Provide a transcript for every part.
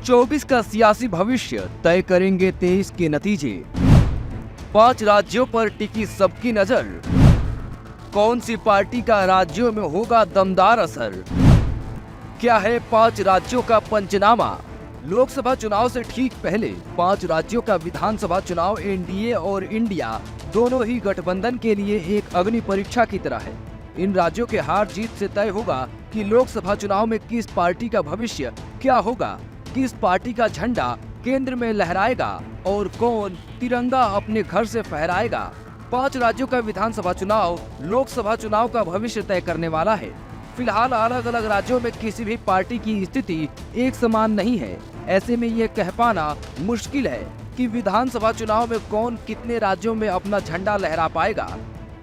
2024 का सियासी भविष्य तय करेंगे 23 के नतीजे। 5 राज्यों पर टिकी सबकी नजर। कौन सी पार्टी का राज्यों में होगा दमदार असर? क्या है 5 राज्यों का पंचनामा? लोकसभा चुनाव से ठीक पहले 5 राज्यों का विधानसभा चुनाव एनडीए और इंडिया दोनों ही गठबंधन के लिए एक अग्नि परीक्षा की तरह है। इन राज्यों के हार जीत से तय होगा कि लोकसभा चुनाव में किस पार्टी का भविष्य क्या होगा, किस पार्टी का झंडा केंद्र में लहराएगा और कौन तिरंगा अपने घर से फहराएगा। 5 राज्यों का विधानसभा चुनाव लोकसभा चुनाव का भविष्य तय करने वाला है। फिलहाल अलग अलग राज्यों में किसी भी पार्टी की स्थिति एक समान नहीं है। ऐसे में ये कह पाना मुश्किल है कि विधानसभा चुनाव में कौन कितने राज्यों में अपना झंडा लहरा पाएगा।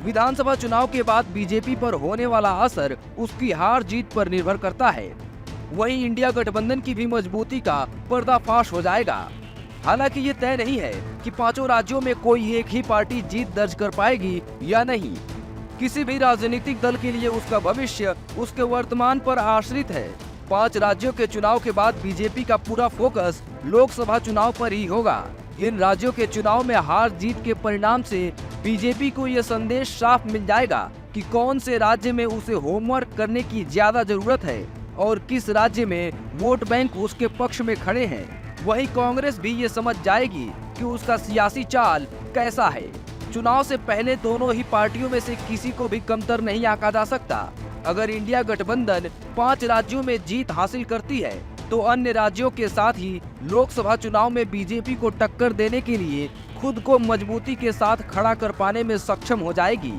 विधानसभा चुनाव के बाद बीजेपी पर होने वाला असर उसकी हार जीत पर निर्भर करता है। वहीं इंडिया गठबंधन की भी मजबूती का पर्दाफाश हो जाएगा। हालांकि ये तय नहीं है कि 5 राज्यों में कोई एक ही पार्टी जीत दर्ज कर पाएगी या नहीं। किसी भी राजनीतिक दल के लिए उसका भविष्य उसके वर्तमान पर आश्रित है। 5 राज्यों के चुनाव के बाद बीजेपी का पूरा फोकस लोकसभा चुनाव पर ही होगा। इन राज्यों के चुनाव में हार जीत के परिणाम से बीजेपी को यह संदेश साफ मिल जाएगा कि कौन से राज्य में उसे होमवर्क करने की ज्यादा जरूरत है और किस राज्य में वोट बैंक उसके पक्ष में खड़े हैं। वहीं कांग्रेस भी ये समझ जाएगी कि उसका सियासी चाल कैसा है। चुनाव से पहले दोनों ही पार्टियों में से किसी को भी कमतर नहीं आंका जा सकता। अगर इंडिया गठबंधन 5 राज्यों में जीत हासिल करती है तो अन्य राज्यों के साथ ही लोकसभा चुनाव में बीजेपी को टक्कर देने के लिए खुद को मजबूती के साथ खड़ा कर पाने में सक्षम हो जाएगी।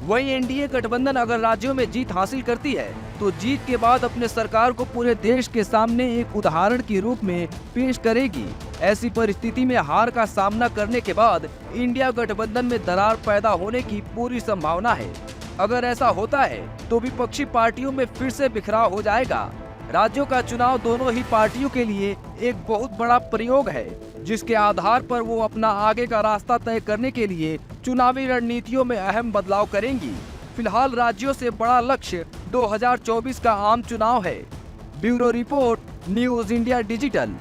वहीं एनडीए गठबंधन अगर राज्यों में जीत हासिल करती है तो जीत के बाद अपने सरकार को पूरे देश के सामने एक उदाहरण के रूप में पेश करेगी। ऐसी परिस्थिति में हार का सामना करने के बाद इंडिया गठबंधन में दरार पैदा होने की पूरी संभावना है। अगर ऐसा होता है तो विपक्षी पार्टियों में फिर से बिखराव हो जाएगा। राज्यों का चुनाव दोनों ही पार्टियों के लिए एक बहुत बड़ा प्रयोग है, जिसके आधार पर वो अपना आगे का रास्ता तय करने के लिए चुनावी रणनीतियों में अहम बदलाव करेंगी। फिलहाल राज्यों से बड़ा लक्ष्य 2024 का आम चुनाव है। Bureau report, news India digital.